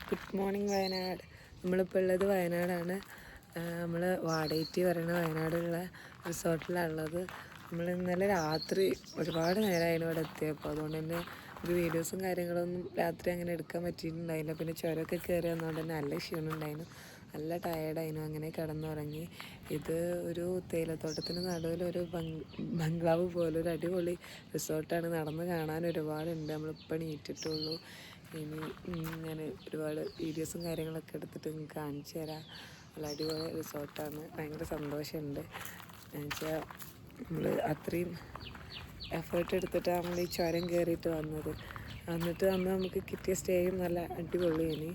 Good morning Wayanad. നമ്മളിപ്പോൾ ഉള്ളത് വയനാടാണ്. നമ്മൾ വാടേറ്റി പറയുന്ന വയനാടുള്ള റിസോർട്ടിലാണുള്ളത്. നമ്മൾ ഇന്നലെ രാത്രി ഒരുപാട് നേരമായിരുന്നു ഇവിടെ എത്തിയപ്പോൾ. അതുകൊണ്ട് തന്നെ ഒരു വീഡിയോസും കാര്യങ്ങളൊന്നും രാത്രി അങ്ങനെ എടുക്കാൻ പറ്റിയിട്ടുണ്ടായില്ല. പിന്നെ ചുരമൊക്കെ കയറി വന്നതുകൊണ്ട് തന്നെ നല്ല ക്ഷീണം ഉണ്ടായിരുന്നു, നല്ല ടയേർഡായിരുന്നു. അങ്ങനെ കിടന്നുറങ്ങി. ഇത് ഒരു തേയിലത്തോട്ടത്തിന് നടുവിൽ ഒരു ബംഗ്ലാവ് പോലെ ഒരു അടിപൊളി റിസോർട്ടാണ്. നടന്ന് കാണാൻ ഒരുപാടുണ്ട്. നമ്മളിപ്പോൾ എണീറ്റിട്ടുള്ളൂ. ഇനി ഞാൻ ഒരുപാട് വീഡിയോസും കാര്യങ്ങളൊക്കെ എടുത്തിട്ട് നിങ്ങൾക്ക് കാണിച്ചു തരാം. നല്ല അടിപൊളി റിസോർട്ടാണ്. ഭയങ്കര സന്തോഷമുണ്ട് എന്നുവെച്ചാൽ നമ്മൾ അത്രയും എഫേർട്ട് എടുത്തിട്ടാണ് നമ്മൾ ഈ ചുരം കയറിയിട്ട് വന്നത്. എന്നിട്ട് അന്ന് നമുക്ക് കിട്ടിയ സ്റ്റേയും നല്ല അടിപൊളിയാണ്.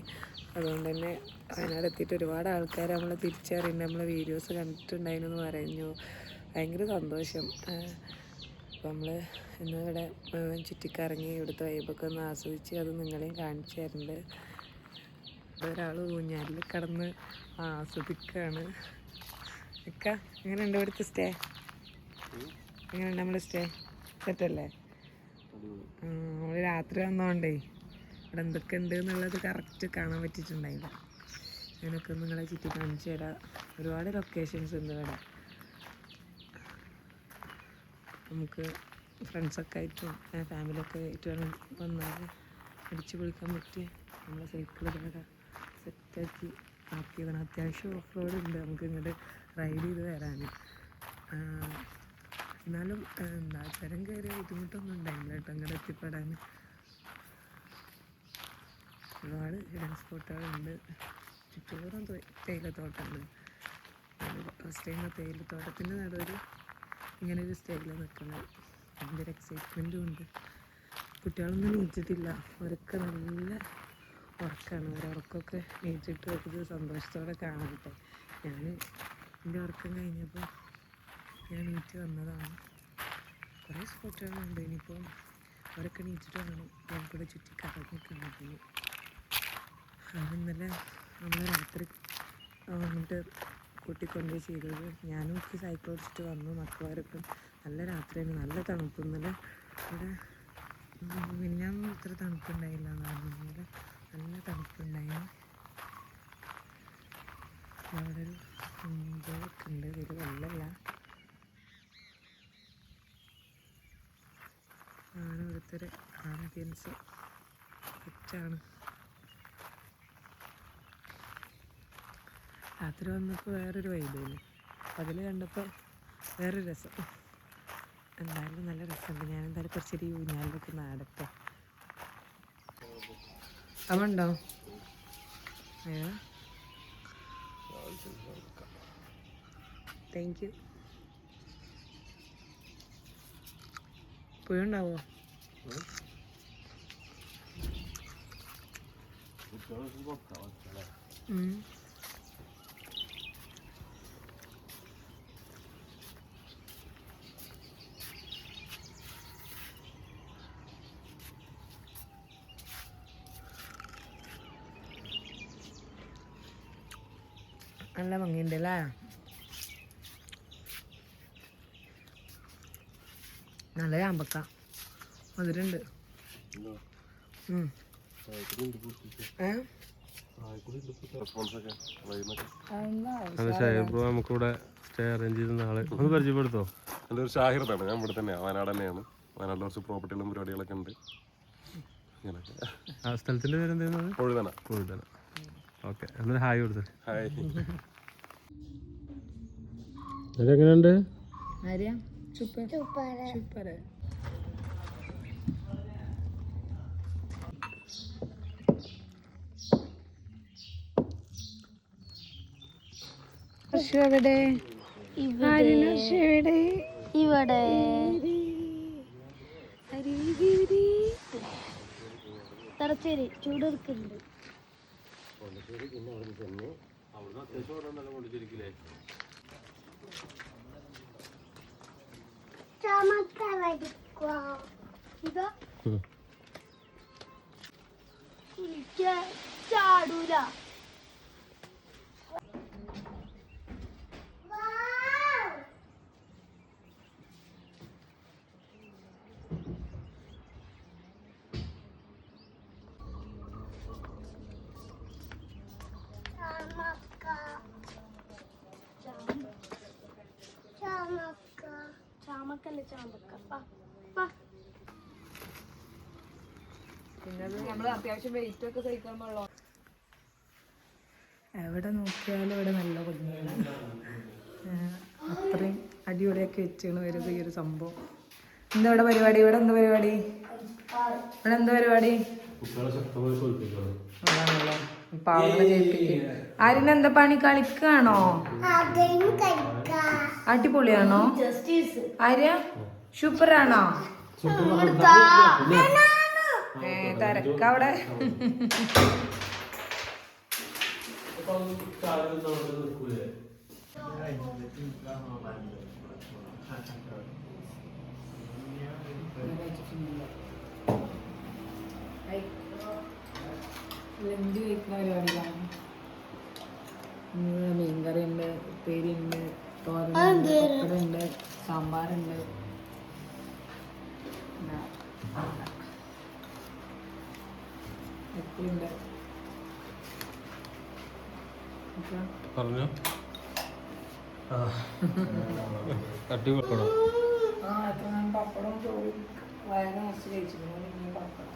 അതുകൊണ്ട് തന്നെ വയനാട് എത്തിയിട്ട് ഒരുപാട് ആൾക്കാർ നമ്മളെ തിരിച്ചറിയുന്നുണ്ട്, നമ്മളെ വീഡിയോസ് കണ്ടിട്ടുണ്ടായിരുന്നു പറഞ്ഞു. ഭയങ്കര സന്തോഷം. അപ്പോൾ നമ്മൾ ഇന്നിവിടെ മുഴുവൻ ചുറ്റിക്കറങ്ങി ഇവിടുത്തെ വൈബൊക്കെ ഒന്ന് ആസ്വദിച്ച് അത് നിങ്ങളെയും കാണിച്ചു തരുന്നുണ്ട്. ഒരാൾ ഊഞ്ഞാലിൽ കിടന്ന് ആസ്വദിക്കുകയാണ്. ഇക്ക എങ്ങനെയുണ്ട് ഇവിടുത്തെ സ്റ്റേ? എങ്ങനെയുണ്ട് നമ്മുടെ സ്റ്റേ? സെറ്റല്ലേ? നമ്മൾ രാത്രി വന്നോണ്ടേ ഇവിടെ എന്തൊക്കെ ഉണ്ട് എന്നുള്ളത് കറക്റ്റ് കാണാൻ പറ്റിയിട്ടുണ്ടായില്ല. ഞാനൊക്കെ നിങ്ങളെ ചുറ്റി കാണിച്ചു തരാം. ഒരുപാട് ലൊക്കേഷൻസ് ഉണ്ട് ഇവിടെ. നമുക്ക് ഫ്രണ്ട്സൊക്കെ ആയിട്ടും ഫാമിലിയൊക്കെ ആയിട്ടും വന്നാൽ അടിച്ചു പൊളിക്കാൻ പറ്റി. നമ്മളെ സൈക്കിൾ ഇവിടെ സെറ്റാക്കി ആക്കിയതാണ്. അത്യാവശ്യം ഓഫ് റോഡ് ഉണ്ട്, നമുക്ക് ഇങ്ങോട്ട് റൈഡ് ചെയ്ത് വരാൻ. എന്നാലും എന്താ ചുരം കയറിയ ബുദ്ധിമുട്ടൊന്നും ഉണ്ടായില്ല കേട്ടോ ഇങ്ങോട്ട് എത്തിപ്പെടാൻ. ഒരുപാട് ഹിഡൻ സ്പോട്ടുകളുണ്ട്. ചുറ്റോറും തേയിലത്തോട്ടമാണ്. ഫസ്റ്റ് ടൈം തേയിലത്തോട്ടത്തിൻ്റെ നടുവിൽ ഇങ്ങനൊരു സ്റ്റേയിൽ നിൽക്കുന്നത് ഭയങ്കര എക്സൈറ്റ്മെൻറ്റും ഉണ്ട്. കുട്ടികളൊന്നും എണീറ്റിട്ടില്ല, അവരൊക്കെ നല്ല ഉറക്കമാണ്. അവരുറക്കമൊക്കെ എണീറ്റിട്ട് ഒരു സന്തോഷത്തോടെ കാണട്ടെ. ഞാൻ എൻ്റെ ഉറക്കം കഴിഞ്ഞപ്പോൾ ഞാൻ എണീറ്റ് വന്നതാണ്. കുറേ സ്പോട്ടുകളുണ്ട്. ഇനിയിപ്പോൾ അവരൊക്കെ എണീറ്റിട്ട് വേണം ഞങ്ങൾക്കൂടെ ചുറ്റി കറങ്ങിക്കാണുന്നത്. ഇന്നലെ നമ്മൾ രാത്രി വന്നിട്ട് കൂട്ടിക്കൊണ്ടുപോയി ചെയ്തത്. ഞാനും എനിക്ക് സൈക്കിൾ ഓടിച്ചിട്ട് വന്നു. മക്കളവരൊക്കെ നല്ല രാത്രിയാണ്, നല്ല തണുപ്പ്. ഇന്നലെ ഇവിടെ മിനിഞ്ഞാന്ന് ഇത്ര തണുപ്പുണ്ടായില്ല എന്ന് പറഞ്ഞാൽ നല്ല തണുപ്പുണ്ടായിരുന്നു. അവിടെ ഒരു ഇതൊക്കെ ഉണ്ട്, ഇതിൽ വെള്ളമില്ല. ആണ് ഇവിടുത്തെ ആംബിയൻസ് സെറ്റാണ്. രാത്രി വന്നപ്പോൾ വേറൊരു വൈബായിരുന്നു, പകൽ കണ്ടപ്പോൾ വേറൊരു രസം. എന്തായാലും നല്ല രസമുണ്ട്. ഞാനെന്തായാലും കുറച്ചൊരു ഊഞ്ഞാലിലൊക്കെ നാടട്ടെ. അവണ്ടോ? അയ്യോ താങ്ക് യു. പുഴുണ്ടാവോ? നല്ല ഭംഗിയുണ്ട് അല്ലേ? നല്ല ചാമ്പക്ക മധുരണ്ട്. നമുക്കിവിടെ സ്റ്റേ അറേഞ്ച് ചെയ്ത ആളെ ഒന്ന് പരിചയപ്പെടുത്തോ? എൻ്റെ ഒരു ഷാഹിറാണ്. ഞാൻ ഇവിടെ തന്നെയാണ്, വയനാട് തന്നെയാണ്. വയനാട്ടിൽ കുറച്ച് പ്രോപ്പർട്ടികളും പരിപാടികളൊക്കെ ഉണ്ട്. ആ സ്ഥലത്തിൻ്റെ പേര് എന്തായിരുന്നു? കൊഴുതന. കൊഴുതന. ഓക്കെ, എന്നാലും ഹായ് കൊടുത്തു. ഹായ്. അതെങ്ങനെയുണ്ട്? Super super. എവിടെ ഇവിടെ തറച്ചേരി ചൂടെടുക്കുന്നുണ്ട്. ചാടൂല. ചാമക്കല്ലേ ചാമ്പക്ക പിന്നെ നമ്മൾ അത്യാവശ്യം വെയിറ്റ് ഒക്കെ സഹിക്കാൻ പാടുള്ളൂ. എവിടെ നോക്കിയാലും ഇവിടെ നല്ല ഭംഗിയാണ്. അത്രയും അടിപൊളിയൊക്കെ വെച്ചാണ് വരുന്നത് ഈ ഒരു സംഭവം. എന്താ ഇവിടെ പരിപാടി? ഇവിടെ എന്താ പരിപാടി? ഇവിടെ എന്താ പരിപാടി? പാവങ്ങളെ ജയിപ്പിക്കും. ആരിനെന്താ പണി? കളിക്കാണോ? അടിപൊളിയാണോ? ആര്യ സൂപ്പറാണോ? തിരക്കവിടെ. ലഞ്ച് കഴിക്കുന്ന പരിപാടിയിലാണ്. മീൻകറി ഉണ്ട്, ഉപ്പേരി ഉണ്ട്, തോരനുണ്ട്, പപ്പടമുണ്ട്, സാമ്പാറുണ്ട്. എപ്പോഴുണ്ട് പറഞ്ഞോ. തട്ടി കൊടുക്കണോ? ആ അത്ര ഞാൻ പപ്പടവും ചോറും വയറ് നിറച്ച് കഴിച്ചിരുന്നു. ഇനി പപ്പടം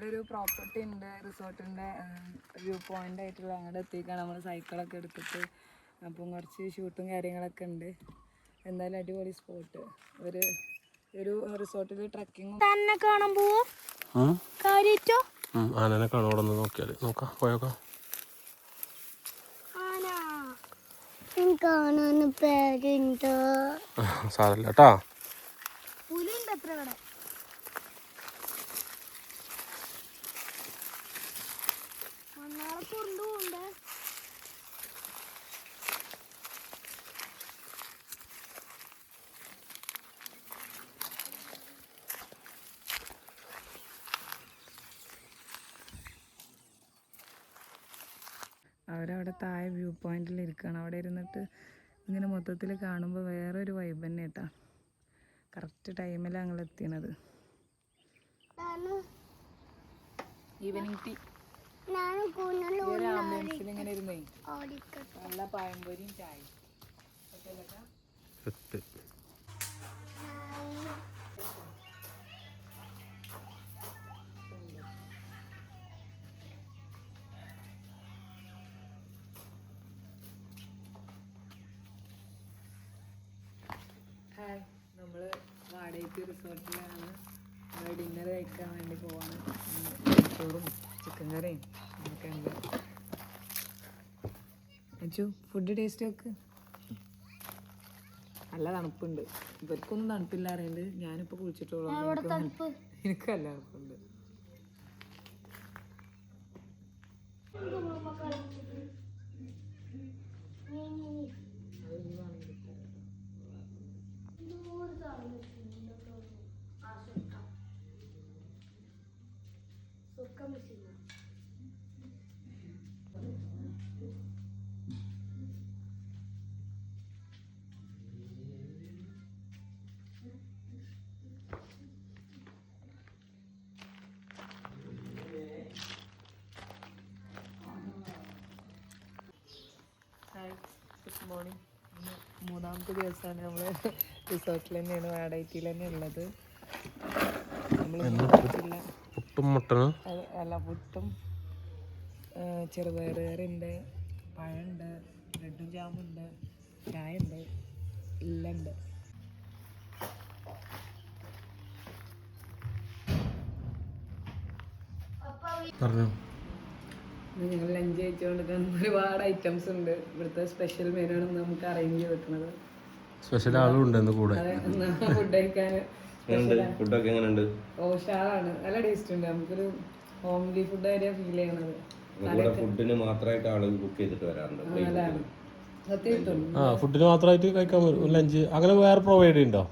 ഒരു പ്രോപ്പർട്ടി ഉണ്ട്, റിസോർട്ടിൻ്റെ വ്യൂ പോയിൻ്റ് ആയിട്ടുള്ള അങ്ങോട്ട് എത്തിക്കാൻ നമ്മൾ സൈക്കിളൊക്കെ എടുത്തിട്ട്. അപ്പം കുറച്ച് ഷൂട്ടും കാര്യങ്ങളൊക്കെ ഉണ്ട്. എന്തായാലും അടിപൊളി സ്പോട്ട്. ഒരു റിസോർട്ടിൽ ട്രക്കിങ്ങും തന്നെ കാണാൻ പോവോ? കാര്യട്ടോ ആനനെ കാണും. അവിടെ നിന്ന് നോക്കിയാൽ നോക്കാം, പോയേക്കാം. കാണാൻ പേരുണ്ടോ? സാരല്ല കേട്ടാ. പുലിണ്ട് അത്ര ഇവിടെ. മണ്ണാളെ കൊണ്ടുപോണ്ട്. അവരവിടെ താഴെ വ്യൂ പോയിന്റിൽ ഇരിക്കുകയാണ്. അവിടെ ഇരുന്നിട്ട് ഇങ്ങനെ മൊത്തത്തിൽ കാണുമ്പോൾ വേറൊരു വൈബ് തന്നെ കേട്ടാ. കറക്റ്റ് ടൈമിലാണ് ഞങ്ങൾ എത്തിയത്. ഈവനിങ് ടീ ആംബുലൻസിൽ ഇങ്ങനെ ഇരുന്നേ നല്ല പഴംപൊരിയും ചായയും. ഹായ്, നമ്മൾ വാടകയ്ക്ക് റിസോർട്ടിലാണ്. നമ്മൾ ഡിന്നർ കഴിക്കാൻ വേണ്ടി പോവാണ്. ചോറും ചിക്കൻ കറിയും ഒക്കെ ഉണ്ട്. അച്ചു ഫുഡ് ടേസ്റ്റ് വെക്ക്. നല്ല തണുപ്പുണ്ട്. ഇവർക്കൊന്നും തണുപ്പില്ല അറിയുന്നത്. ഞാനിപ്പോൾ കുളിച്ചിട്ടുള്ളൂ. എനിക്ക് നല്ല തണുപ്പുണ്ട്. Good morning. മൂന്നാമത്തെ ദിവസമാണ് നമ്മൾ റിസോർട്ടിൽ തന്നെയാണ്, വാടകയിൽ തന്നെ ഉള്ളത്. പുട്ടും മുട്ടനും അല്ല, പുട്ടും ചെറുപയർ കറിയുണ്ട്, പഴമുണ്ട്, ബ്രെഡും ജാമുണ്ട്, ചായ ഉണ്ട്, എല്ലാം ഉണ്ട്. പറഞ്ഞു. ഞങ്ങൾ ലഞ്ച് കഴിച്ചുകൊണ്ടിരിക്കുന്ന ഒരുപാട് ഐറ്റംസ് ഉണ്ട്. ഇവിടുത്തെ സ്പെഷ്യൽ മെനു ആണ് നമുക്ക് അറേഞ്ച് ചെയ്ത് വെക്കുന്നത്. സ്പെഷ്യൽ ആളും ഉണ്ട് എന്ന് കൂടെ. ഫുഡ് കഴിക്കാൻ ഫുഡൊക്കെ എങ്ങനെയുണ്ട്? ഉഷാറാണ്, നല്ല ടേസ്റ്റ് ഉണ്ട്. നമുക്കൊരു ഹോംലി ഫുഡ് ആയിട്ട് ഫീൽ ചെയ്യണത്. ഫുഡിന് മാത്രമായിട്ട് ആള് കുക്ക് ചെയ്തിട്ട് വരാറുണ്ട്. ഫുഡിന് മാത്രമായിട്ട് കഴിക്കാൻ വരും. ലഞ്ച് അങ്ങനെ വേറെ പ്രൊവൈഡ് ഉണ്ടോ?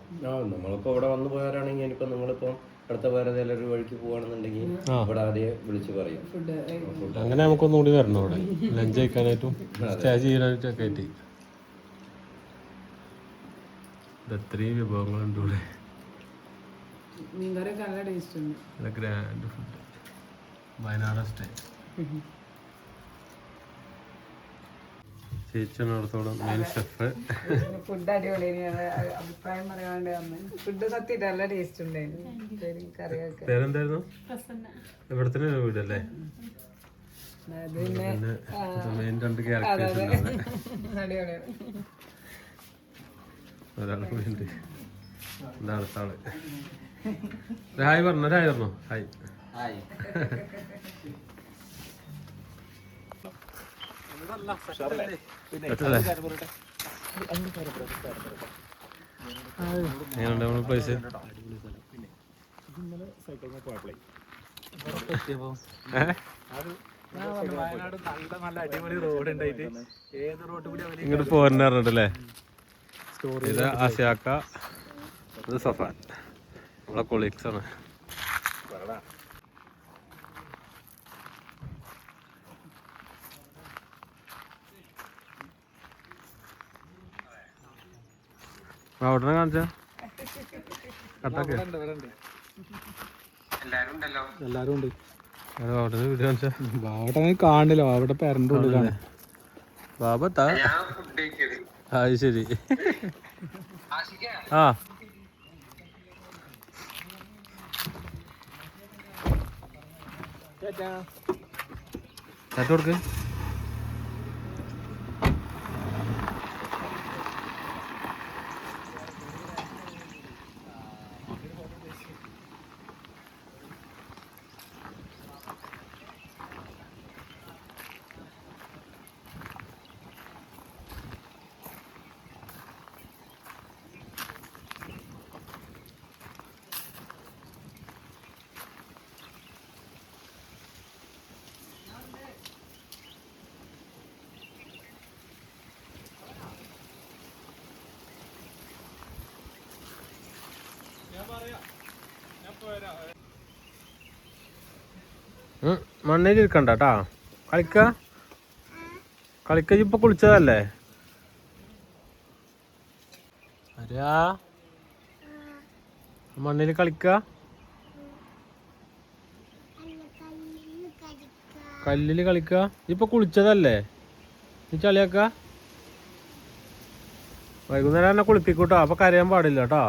നമ്മളിപ്പോ ഇവിടെ വന്ന് പോയാലാണെങ്കിൽ ഇനിയിപ്പോ നിങ്ങളിപ്പോ അടുത്ത വേറെ ഏതെങ്കിലും ഒരു വഴിക്ക് പോവാണെന്നുണ്ടെങ്കിൽ ഇവിടെ ആദ്യം വിളിച്ച് പറയും. അങ്ങനെ നമുക്കൊന്നുകൂടി വരണം ഇവിടെ ലഞ്ച് കഴിക്കാനായിട്ടും സ്റ്റേ ചെയ്യാനായിട്ടൊക്കെ ആയിട്ട്. ഇത്രയും വിഭവങ്ങളുണ്ട് ഇവിടെ. മീൻകറിയൊക്കെ നല്ല ടേസ്റ്റ് ഉണ്ട്. നല്ല ഗ്രാൻഡ് ഫുഡ് വയനാട് സ്റ്റേ. ചേച്ചിയോടത്തോളം മെയിൻ ഷെഫ്. ഫുഡ് അടിപൊളിയാണ്. അഭിപ്രായം പറയാണ്ട് വന്ന് ഫുഡ് സത്യമായിട്ട് നല്ല ടേസ്റ്റ് ഉണ്ടായിരുന്നു. കറിയൊക്കെ പേരെന്തായിരുന്നു? ഇവിടെ തന്നെ വീടല്ലേ? അത് പിന്നെ മെയിൻ 2 ക്യാരക്ടേഴ്സ് അടിപൊളിയാണ്. ഒരാളെ കൂടി ഉണ്ട്. എന്താ അടുത്ത ആള്? ഹായ് പറഞ്ഞോ, ഹായ് പറഞ്ഞോ. ഹായ്. എങ്ങനെയുണ്ട് നമ്മുടെ പ്ലേസ്? ഇങ്ങോട്ട് പോരെന്ന് പറഞ്ഞിട്ടല്ലേ? ഇത് ആശയാക്ക, ഇത് സഫാൻ, നമ്മളെ കൊളീഗ്സ് ആണ്. അവിടെ കാണിച്ച കട്ടൊക്കെ എല്ലാരും ഉണ്ട്. അവിടെ വീഡിയോ കാണിച്ച അവിടെ കാണില്ല, അവിടെ പേരന്റെ ഉള്ളിലാണ്. ബാബത്താ? അത് ശരി. ആ ചേട്ട കൊടുക്ക്. മണ്ണിൽ ഇരിക്കണ്ട കേട്ടാ. കളിക്ക ഇപ്പൊ കുളിച്ചതല്ലേ? ആരാ മണ്ണിൽ കളിക്ക? കല്ലില് കളിക്ക? ഇപ്പൊ കുളിച്ചതല്ലേ? നീ ചളിയാക്ക? വൈകുന്നേരം എന്നെ കുളിപ്പിക്കൂട്ടോ. അപ്പൊ കരയാൻ പാടില്ല കേട്ടോ.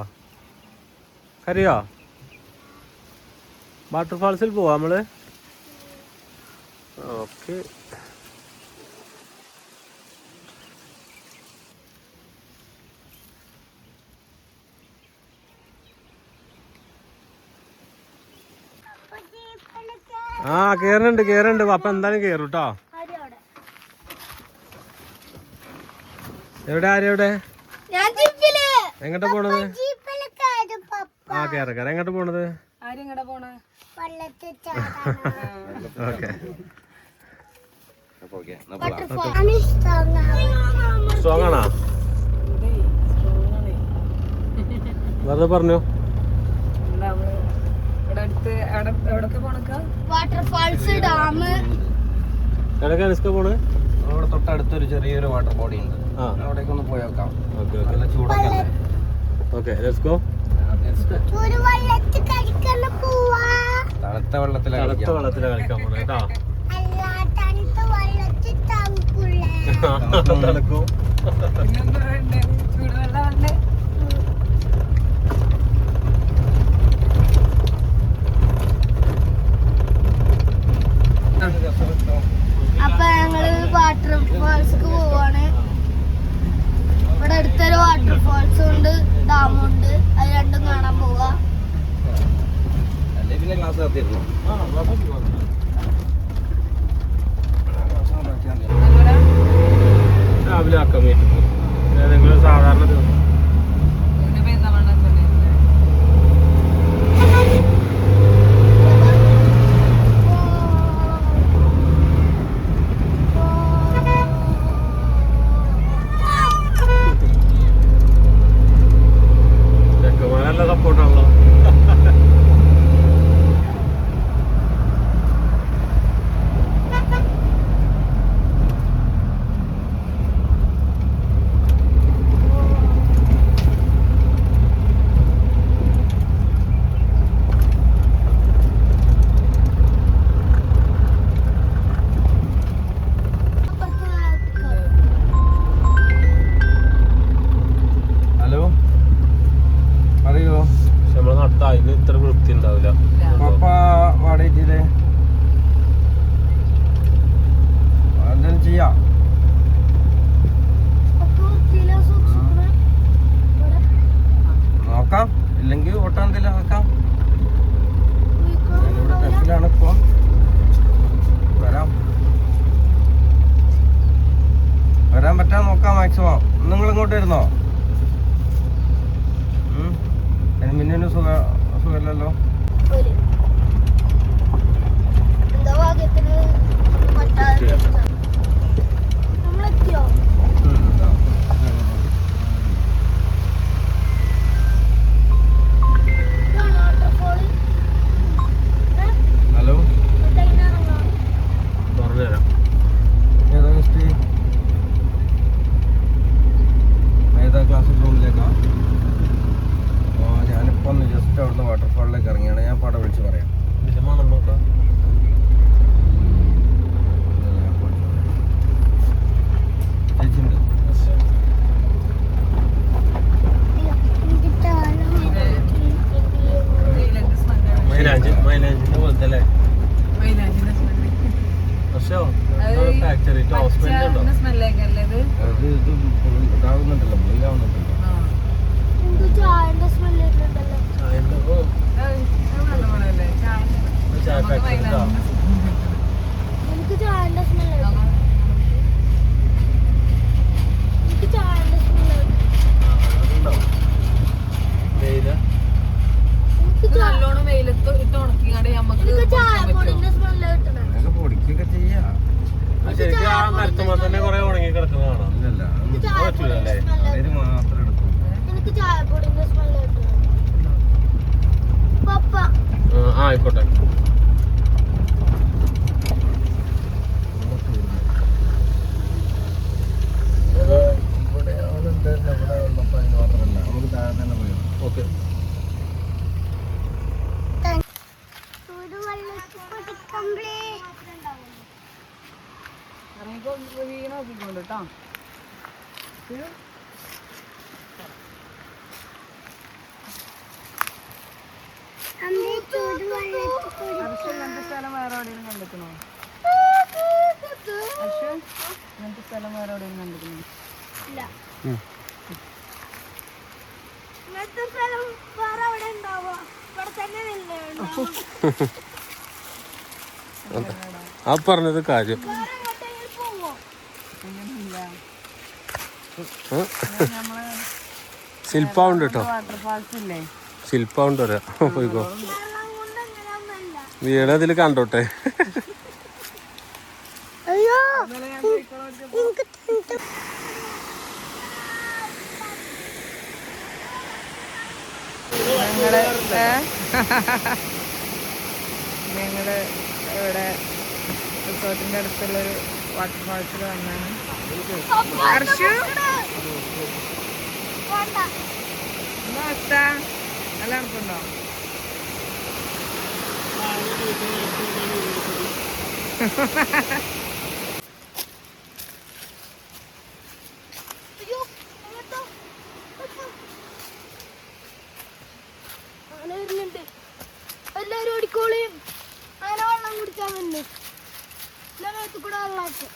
കരയോ? വാട്ടർഫാൾസിൽ പോവാ നമ്മള്. ഓക്കെ. ആ കേറുന്നുണ്ട്. അപ്പൊ എന്തായാലും കേറും കേട്ടോ. എവിടെ? ആരെവിടെ? എങ്ങോട്ടാ പോണത്? ആ കേറ. എങ്ങോട്ട് പോണത്? ഓക്കെ. സ്ട്രോങ് ആണോ? വെറുതെ പറഞ്ഞു. Waterfalls, dam. എവിടെയൊക്കെ അനുഷ്ക പോണ്? അവിടെ തൊട്ടടുത്തൊരു ചെറിയൊരു വാട്ടർ ബോഡി ഉണ്ട്. അവിടേക്ക് ഒന്ന് പോയി നോക്കാം. നല്ല ചൂടൊക്കെ ഉണ്ട്. Okay, let's go. തണുത്ത വെള്ളത്തിലാണ് കളിക്കാൻ പോണേ കേട്ടോ. ചൂടുവെള്ളം തണുക്കും. അപ്പൊ ഞങ്ങള് വാട്ടർഫാൾസ് പോവാണ്. ഇവിടെ അടുത്തൊരു വാട്ടർഫാൾസും ഉണ്ട്, ഡാമും ഉണ്ട്. അത് രണ്ടും കാണാൻ പോവാ. പിന്നെ ക്ലാസ് നടത്തിയിരുന്നു. രാവിലെ ആക്കാൻ വേണ്ടി നിങ്ങൾ സാധാരണ ദിവസം ചെക്കന്മാരെല്ലാം സപ്പോർട്ടാണല്ലോ. ഫാക്ടറി സ്മെല്ലൊക്കെ അല്ലേ ഇത്? ഇതാവുന്നുണ്ടല്ലോ മുകളിലാവുന്നുണ്ടല്ലോ. എന്ത് ചായന്റെ സ്മെല്ല് വരുന്നുണ്ടല്ലോ. നല്ല മണമല്ലേ ചായ? എനിക്ക് ചായന്റെ സ്മെല്ല് എനിക്ക് ചായന്റെ സ്മെല്ല് നല്ലോണം വെയിലത്ത് ഇട്ട് ഉണക്കിയാണ്ട് നമുക്ക് എനിക്ക് ചായപ്പൊടിന്റെ സ്മെല്ല് കിട്ടണേ. അങ്ങനെയൊക്കെ പൊടിക്കൊക്കെ ചെയ്യാം. ശരിക്കും ആ മരത്തുമ്പോ തന്നെ കുറെ ഉണങ്ങി കിടക്കുന്നത് കാണാം. ഇല്ലല്ല പറ്റൂലല്ലേ? അതിന് മാത്രം എടുക്കും. എനിക്ക് ചായപ്പൊടിന്റെ സ്മെല്ല് കിട്ടണേ. പപ്പ ആയിക്കോട്ടെ. ഇവിടെ ആളുണ്ടായിരുന്നു. ഇവിടെ വന്നപ്പോ അതിന് മാത്രമല്ല നമുക്ക് താഴെ തന്നെ പോയി. ഓക്കെ. നോക്കിക്കൊണ്ട് കേട്ടോ. ഇങ്ങനത്തെ സ്ഥലം വേറെ എവിടെയും കണ്ടിക്കണോ? ഇങ്ങനത്തെ സ്ഥലം വേറെ എവിടെയും കണ്ടിക്കണോ? ഇല്ല. ഇങ്ങനത്തെ സ്ഥലം വേറെ എവിടെ ഉണ്ടാവോ? ഇവിടെ തന്നെ ആ പറഞ്ഞത് കാര്യം. ശില്പമുണ്ട് കേട്ടോ. വാട്ടർഫാൾസ് ഇല്ലേ? ശില്പമുണ്ട് വരാ. പോയിക്കോ. വീട് അതിൽ കണ്ടോട്ടെ. അയ്യോ ഞങ്ങള് ഇവിടെ റിസോർട്ടിന്റെ അടുത്തുള്ളൊരു വാട്ടർഫാൾസിൽ വന്നാണ്. എന്താ അവസ്ഥ? നല്ല തണുപ്പുണ്ടോ? അങ്ങനെ വരുന്നുണ്ട്. എല്ലാരും ഓടിക്കോളിയും. അങ്ങനെ വെള്ളം കുടിക്കാൻ വന്നു. മേത്ത് കൂടെ വെള്ളമാക്കും.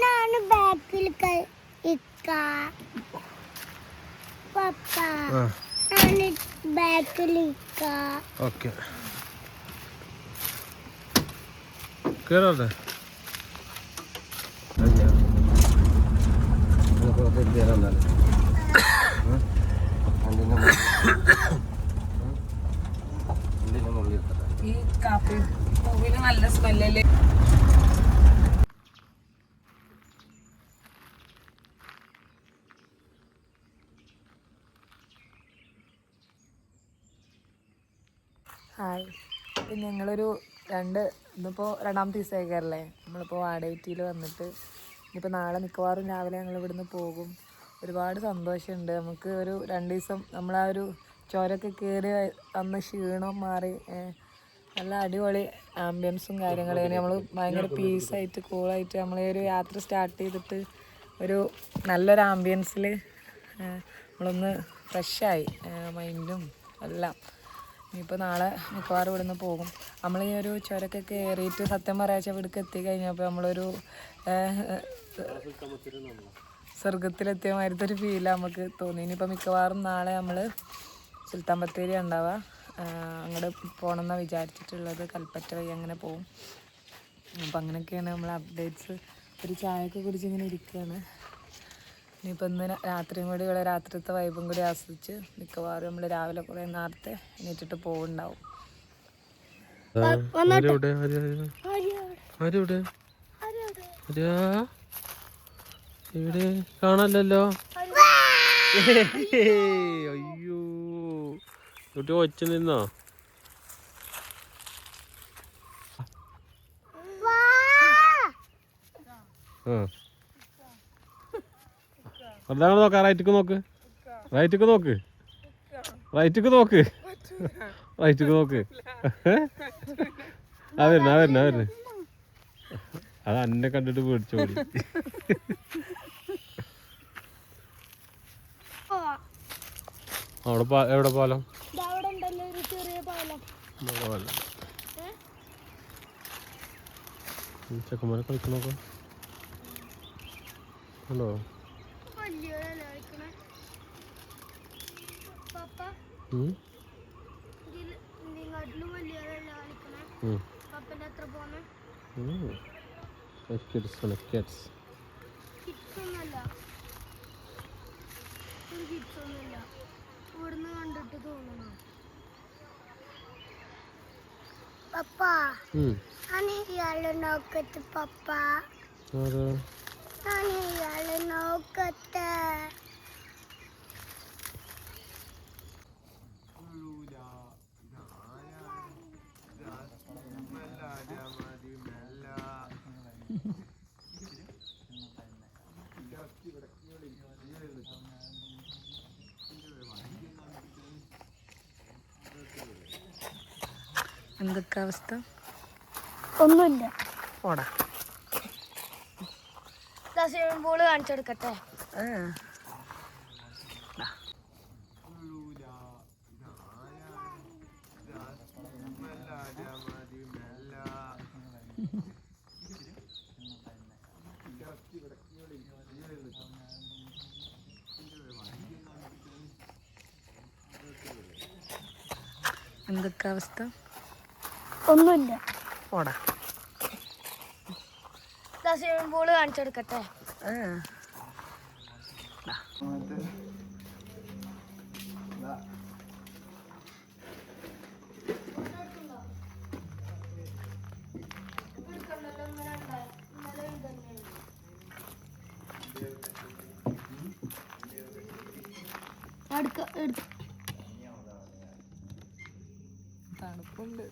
ನಾನು ಬ್ಯಾಕಿಲ್ ಇಕ್ಕ ಪಪ್ಪ ನಾನು ಬ್ಯಾಕಿಲ್ ಇಕ್ಕ. ഓക്കെ. കേറോട്ടെ. ഈ കാപ്പി പൂവിന് നല്ല സ്മെല്ലല്ലേ? ഹായ്. ഇപ്പം ഞങ്ങളൊരു ഇന്നിപ്പോൾ രണ്ടാമത്തെ ദിവസമായിക്കാറല്ലേ. നമ്മളിപ്പോൾ വാടകറ്റിയിൽ വന്നിട്ട് ഇനിയിപ്പോൾ നാളെ മിക്കവാറും രാവിലെ ഞങ്ങൾ ഇവിടുന്ന് പോകും. ഒരുപാട് സന്തോഷമുണ്ട്. നമുക്ക് ഒരു 2 ദിവസം നമ്മളാ ഒരു ചുരമൊക്കെ കയറി വന്ന ക്ഷീണം മാറി. നല്ല അടിപൊളി ആംബിയൻസും കാര്യങ്ങളും. നമ്മൾ ഭയങ്കര പീസായിട്ട് കൂളായിട്ട് നമ്മൾ ഒരു യാത്ര സ്റ്റാർട്ട് ചെയ്തിട്ട് ഒരു നല്ലൊരു ആംബിയൻസിൽ നമ്മളൊന്ന് ഫ്രഷായി മൈൻഡും എല്ലാം. ഇനിയിപ്പോൾ നാളെ മിക്കവാറും ഇവിടുന്ന് പോകും. നമ്മൾ ഈ ഒരു ചുരമൊക്കെ കയറിയിട്ട് സത്യം പറയാച്ച ഇവിടേക്ക് എത്തിക്കഴിഞ്ഞപ്പോൾ നമ്മളൊരു സ്വർഗത്തിലെത്തിയ മാതിരത്തെ ഒരു ഫീൽ നമുക്ക് തോന്നി. ഇനിയിപ്പോൾ മിക്കവാറും നാളെ നമ്മൾ സുൽത്താൻ ബത്തേരി ഉണ്ടാവുക. അങ്ങോട്ട് പോകണമെന്നാണ് വിചാരിച്ചിട്ടുള്ളത്. കൽപ്പറ്റ വഴി അങ്ങനെ പോവും. അപ്പം അങ്ങനെയൊക്കെയാണ് നമ്മൾ അപ്ഡേറ്റ്സ്. ഒരു ചായയൊക്കെ കുടിച്ച് ഇങ്ങനെ ഇരിക്കുകയാണ്. ഇനിയിപ്പോൾ ഇന്ന് രാത്രിയും കൂടി ഇവിടെ രാത്രിത്തെ വൈബും കൂടി ആസ്വദിച്ച് മിക്കവാറും നമ്മൾ രാവിലെ കുറേ നേരത്തെ എണീറ്റിട്ട് പോകുന്നുണ്ടാവും. ഇവിടെ കാണാനല്ലോ. അയ്യോ കുട്ടി ഒച്ച നിന്നോ? അതാണ് നോക്കാം. റൈറ്റിക്ക് നോക്ക്. റൈറ്റ് നോക്ക്. ആ വരുന്നു. അത് അന്നെ കണ്ടിട്ട് പേടിച്ചോടി. അവിടെ എവിടെ പാലം? അവിടെ ഉണ്ടല്ലോ ഒരു ചെറിയ പാലം. ചെക്കന്മാരെ കളിക്കണോക്കെ ഉണ്ടോ? വലിയതല്ലേ കളിക്കണേ പപ്പ? ഇതിനെക്കാട്ടിലും വലിയതല്ലേ കളിക്കണേ? പപ്പന്റെ അത്ര പോന്നെ കിഡ്സ് കിഡ്സൊന്നുമല്ല, ഒരു കിഡ്സൊന്നുമില്ല. ഇവിടുന്ന് കണ്ടിട്ട് തോന്നണോ പപ്പ? ഇയാള് നോക്കത്ത് പപ്പ, ഇയാള് നോക്കത്ത്. എന്തൊക്കെ അവസ്ഥ? ഒന്നുമില്ല. പോടാ. സ്വിമ്മിംഗ് പൂള് കാണിച്ചെടുക്കട്ടെ? എന്തൊക്കെ അവസ്ഥ? ഒന്നുമില്ല. പോടാ. സ്വിമ്മിംഗ് പൂള് കാണിച്ചെടുക്കട്ടെ? തണുപ്പുണ്ട്.